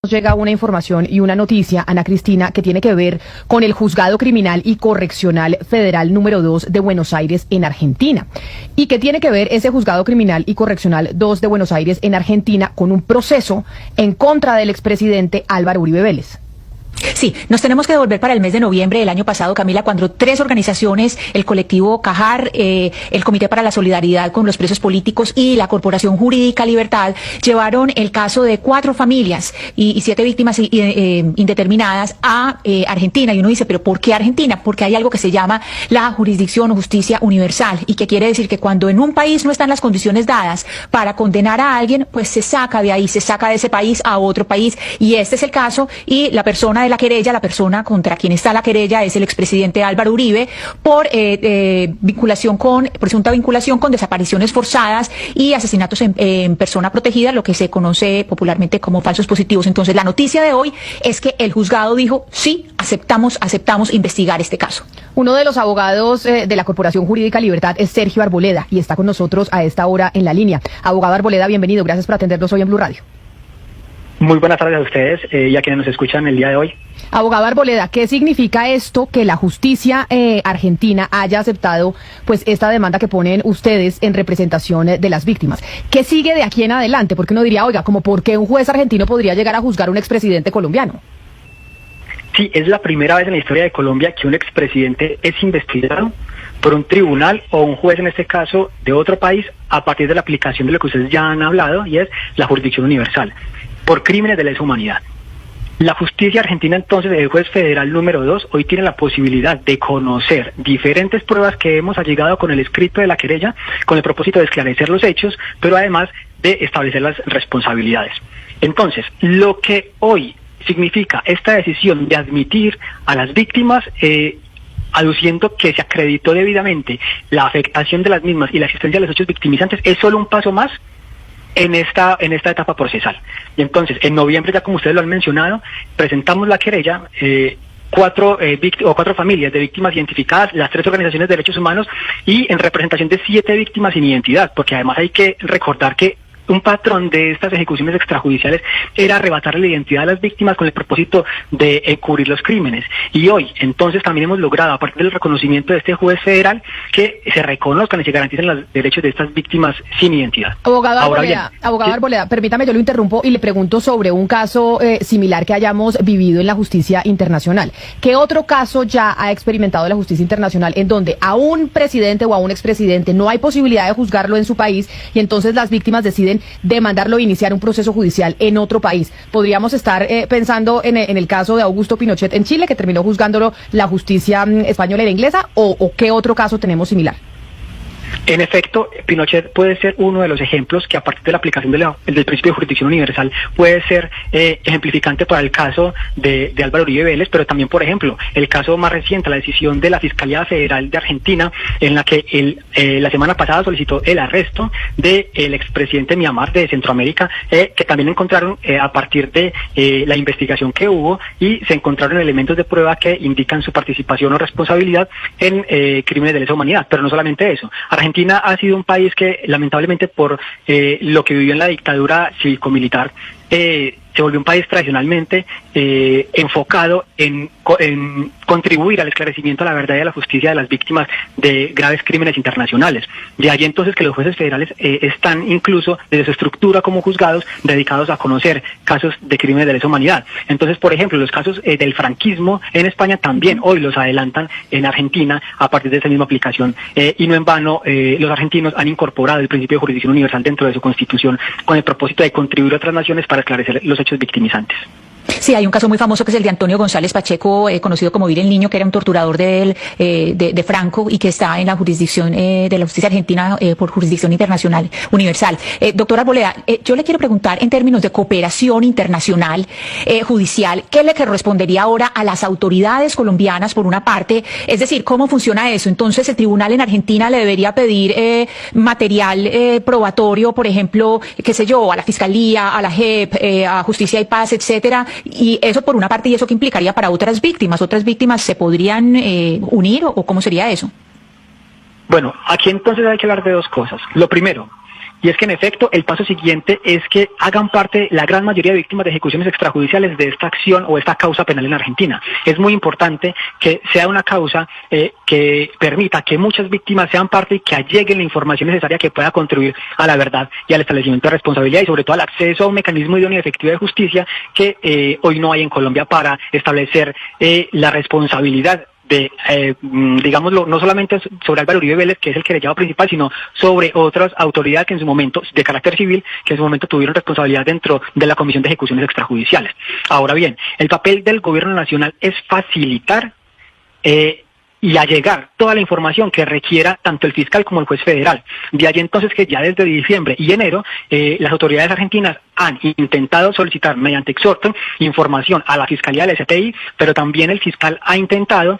Nos llega una información y una noticia, Ana Cristina, que tiene que ver con el Juzgado Criminal y Correccional Federal número 2 de Buenos Aires en Argentina. ¿Y qué tiene que ver ese Juzgado Criminal y Correccional 2 de Buenos Aires en Argentina con un proceso en contra del expresidente Álvaro Uribe Vélez? Sí, nos tenemos que devolver para el mes de noviembre del año pasado, Camila, cuando 3 organizaciones, el colectivo CAJAR, el Comité para la Solidaridad con los Presos Políticos y la Corporación Jurídica Libertad, llevaron el caso de 4 familias y 7 víctimas indeterminadas a Argentina. Y uno dice, ¿pero por qué Argentina? Porque hay algo que se llama la jurisdicción o justicia universal, y que quiere decir que cuando en un país no están las condiciones dadas para condenar a alguien, pues se saca de ahí, se saca de ese país a otro país. Y este es el caso, y la persona de la querella, la persona contra quien está la querella es el expresidente Álvaro Uribe por presunta vinculación con desapariciones forzadas y asesinatos en persona protegida, lo que se conoce popularmente como falsos positivos. Entonces, la noticia de hoy es que el juzgado dijo, sí, aceptamos investigar este caso. Uno de los abogados de la Corporación Jurídica Libertad es Sergio Arboleda y está con nosotros a esta hora en la línea. Abogado Arboleda, bienvenido. Gracias por atendernos hoy en Blue Radio. Muy buenas tardes a ustedes y a quienes nos escuchan el día de hoy. Abogado Arboleda, ¿qué significa esto que la justicia argentina haya aceptado pues esta demanda que ponen ustedes en representación de las víctimas? ¿Qué sigue de aquí en adelante? Porque uno diría, oiga, como ¿por qué un juez argentino podría llegar a juzgar a un expresidente colombiano? Sí, es la primera vez en la historia de Colombia que un expresidente es investigado por un tribunal o un juez, en este caso, de otro país, a partir de la aplicación de lo que ustedes ya han hablado, y es la jurisdicción universal, por crímenes de lesa humanidad. La justicia argentina, entonces, el juez federal número 2, hoy tiene la posibilidad de conocer diferentes pruebas que hemos allegado con el escrito de la querella, con el propósito de esclarecer los hechos, pero además de establecer las responsabilidades. Entonces, lo que hoy significa esta decisión de admitir a las víctimas, aduciendo que se acreditó debidamente la afectación de las mismas y la existencia de los hechos victimizantes, es solo un paso más en esta etapa procesal. Y entonces, en noviembre, ya como ustedes lo han mencionado, presentamos la querella, 4 familias de víctimas identificadas, las 3 organizaciones de derechos humanos, y en representación de 7 víctimas sin identidad, porque además hay que recordar que un patrón de estas ejecuciones extrajudiciales era arrebatar la identidad de las víctimas con el propósito de encubrir los crímenes. Y hoy, entonces, también hemos logrado, a partir del reconocimiento de este juez federal, que se reconozcan y se garanticen los derechos de estas víctimas sin identidad. Abogado Arboleda, permítame, yo lo interrumpo y le pregunto sobre un caso similar que hayamos vivido en la justicia internacional. ¿Qué otro caso ya ha experimentado la justicia internacional en donde a un presidente o a un expresidente no hay posibilidad de juzgarlo en su país y entonces las víctimas deciden demandarlo e iniciar un proceso judicial en otro país? Podríamos estar pensando en el caso de Augusto Pinochet en Chile, que terminó juzgándolo la justicia española y la inglesa, o ¿qué otro caso tenemos similar? En efecto, Pinochet puede ser uno de los ejemplos que, a partir de la aplicación del principio de jurisdicción universal, puede ser ejemplificante para el caso de Álvaro Uribe Vélez, pero también, por ejemplo, el caso más reciente, la decisión de la Fiscalía Federal de Argentina, en la que la semana pasada solicitó el arresto del expresidente Miamar de Centroamérica, que también encontraron a partir de la investigación que hubo, y se encontraron elementos de prueba que indican su participación o responsabilidad en crímenes de lesa humanidad. Pero no solamente eso. Argentina ha sido un país que, lamentablemente, por lo que vivió en la dictadura cívico-militar, se volvió un país tradicionalmente enfocado en contribuir al esclarecimiento, a la verdad y a la justicia de las víctimas de graves crímenes internacionales. De allí entonces que los jueces federales están incluso desde su estructura como juzgados dedicados a conocer casos de crímenes de lesa humanidad. Entonces, por ejemplo, los casos del franquismo en España también hoy los adelantan en Argentina a partir de esa misma aplicación, y no en vano los argentinos han incorporado el principio de jurisdicción universal dentro de su constitución con el propósito de contribuir a otras naciones para esclarecer los hechos victimizantes. Sí, hay un caso muy famoso que es el de Antonio González Pacheco, conocido como Vir el Niño, que era un torturador de Franco y que está en la jurisdicción de la justicia argentina por jurisdicción internacional universal. Doctor Arboleda, yo le quiero preguntar en términos de cooperación internacional judicial, ¿qué le correspondería ahora a las autoridades colombianas por una parte? Es decir, ¿cómo funciona eso? Entonces, el tribunal en Argentina le debería pedir material probatorio, por ejemplo, qué sé yo, a la Fiscalía, a la JEP, a Justicia y Paz, etcétera. Y eso por una parte, ¿y eso qué implicaría para otras víctimas? ¿Otras víctimas se podrían unir o cómo sería eso? Bueno, aquí entonces hay que hablar de 2 cosas. Lo primero, Y es que en efecto el paso siguiente es que hagan parte la gran mayoría de víctimas de ejecuciones extrajudiciales de esta acción o esta causa penal en Argentina. Es muy importante que sea una causa que permita que muchas víctimas sean parte y que alleguen la información necesaria que pueda contribuir a la verdad y al establecimiento de responsabilidad y sobre todo al acceso a un mecanismo idóneo y efectivo de justicia que hoy no hay en Colombia para establecer la responsabilidad de, digámoslo, no solamente sobre Álvaro Uribe Vélez, que es el querellado principal, sino sobre otras autoridades que en su momento, de carácter civil, que en su momento tuvieron responsabilidad dentro de la Comisión de Ejecuciones Extrajudiciales. Ahora bien, el papel del gobierno nacional es facilitar y allegar toda la información que requiera tanto el fiscal como el juez federal. De allí entonces que ya desde diciembre y enero las autoridades argentinas han intentado solicitar mediante exhorto información a la Fiscalía del STI, pero también el fiscal ha intentado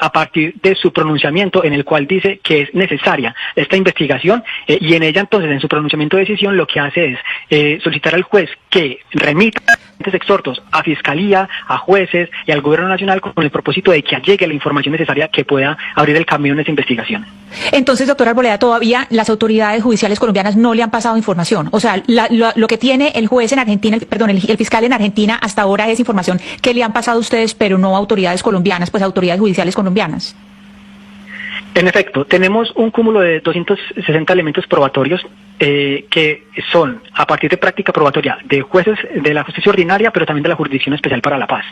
a partir de su pronunciamiento en el cual dice que es necesaria esta investigación y en ella entonces en su pronunciamiento de decisión lo que hace es solicitar al juez que remita exhortos a Fiscalía, a jueces y al Gobierno Nacional con el propósito de que allegue la información necesaria que pueda abrir el camino en esa investigación. Entonces, doctor Arboleda, todavía las autoridades judiciales colombianas no le han pasado información. O sea, lo que tiene el juez en Argentina, el fiscal en Argentina hasta ahora es información que le han pasado a ustedes, pero no a autoridades colombianas, pues autoridades judiciales colombianas. En efecto, tenemos un cúmulo de 260 elementos probatorios que son a partir de práctica probatoria de jueces de la justicia ordinaria, pero también de la Jurisdicción Especial para la Paz.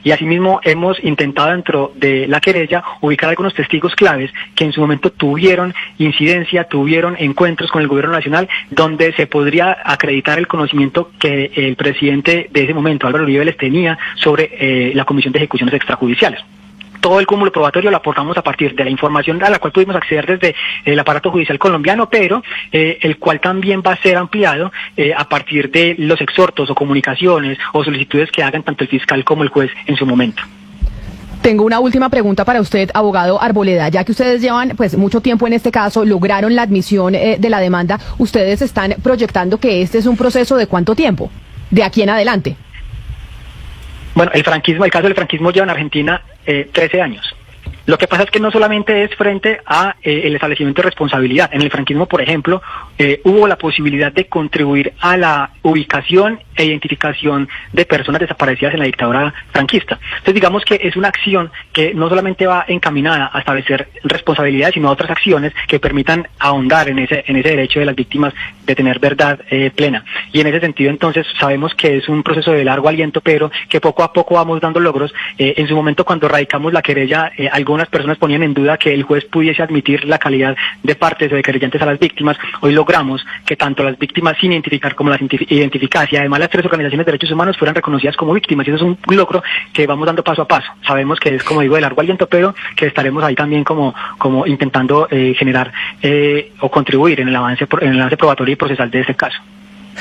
Y asimismo hemos intentado dentro de la querella ubicar algunos testigos claves que en su momento tuvieron incidencia, tuvieron encuentros con el Gobierno Nacional, donde se podría acreditar el conocimiento que el presidente de ese momento, Álvaro Uribe Vélez, tenía sobre la Comisión de Ejecuciones Extrajudiciales. Todo el cúmulo probatorio lo aportamos a partir de la información a la cual pudimos acceder desde el aparato judicial colombiano, pero el cual también va a ser ampliado a partir de los exhortos o comunicaciones o solicitudes que hagan tanto el fiscal como el juez en su momento. Tengo una última pregunta para usted, abogado Arboleda. Ya que ustedes llevan pues mucho tiempo en este caso, lograron la admisión de la demanda, ¿ustedes están proyectando que este es un proceso de cuánto tiempo? De aquí en adelante. Bueno, el caso del franquismo lleva en Argentina 13 años. Lo que pasa es que no solamente es frente a el establecimiento de responsabilidad. En el franquismo, por ejemplo, hubo la posibilidad de contribuir a la ubicación e identificación de personas desaparecidas en la dictadura franquista. Entonces, digamos que es una acción que no solamente va encaminada a establecer responsabilidades, sino a otras acciones que permitan ahondar en ese derecho de las víctimas de tener verdad plena. Y en ese sentido, entonces, sabemos que es un proceso de largo aliento, pero que poco a poco vamos dando logros. En su momento, cuando radicamos la querella, algunas personas ponían en duda que el juez pudiese admitir la calidad de partes o de querellantes a las víctimas. Hoy logramos que tanto las víctimas sin identificar como las identificadas y además las tres organizaciones de derechos humanos fueran reconocidas como víctimas, y eso es un logro que vamos dando paso a paso. Sabemos que es, como digo, de largo aliento, pero que estaremos ahí también como intentando generar o contribuir en el avance probatorio y procesal de este caso.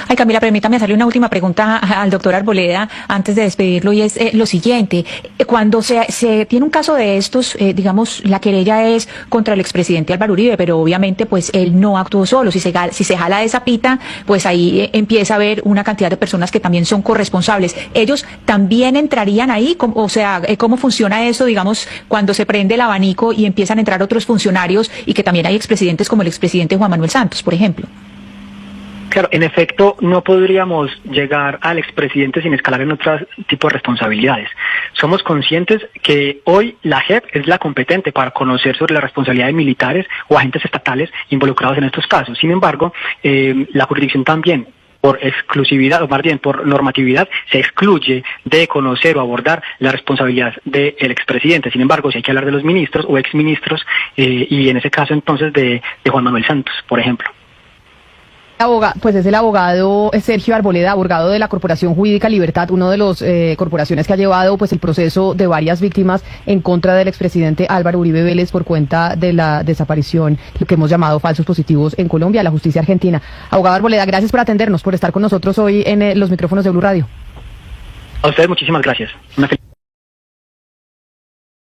Ay, Camila, permítame hacerle una última pregunta al doctor Arboleda antes de despedirlo, y es lo siguiente. Cuando se tiene un caso de estos, digamos, la querella es contra el expresidente Álvaro Uribe, pero obviamente pues él no actuó solo. Si se jala esa pita, pues ahí empieza a haber una cantidad de personas que también son corresponsables. ¿Ellos también entrarían ahí? O sea, ¿cómo funciona eso, digamos, cuando se prende el abanico y empiezan a entrar otros funcionarios y que también hay expresidentes como el expresidente Juan Manuel Santos, por ejemplo? Claro, en efecto, no podríamos llegar al expresidente sin escalar en otro tipo de responsabilidades. Somos conscientes que hoy la JEP es la competente para conocer sobre las responsabilidades militares o agentes estatales involucrados en estos casos. Sin embargo, la jurisdicción también, por exclusividad, o más bien por normatividad, se excluye de conocer o abordar la responsabilidad del expresidente. Sin embargo, si hay que hablar de los ministros o exministros, y en ese caso entonces de Juan Manuel Santos, por ejemplo. Pues es el abogado Sergio Arboleda, abogado de la Corporación Jurídica Libertad, uno de los corporaciones que ha llevado pues el proceso de varias víctimas en contra del expresidente Álvaro Uribe Vélez por cuenta de la desaparición, lo que hemos llamado falsos positivos en Colombia, la justicia argentina. Abogado Arboleda, gracias por atendernos, por estar con nosotros hoy en los micrófonos de Blue Radio. A ustedes muchísimas gracias.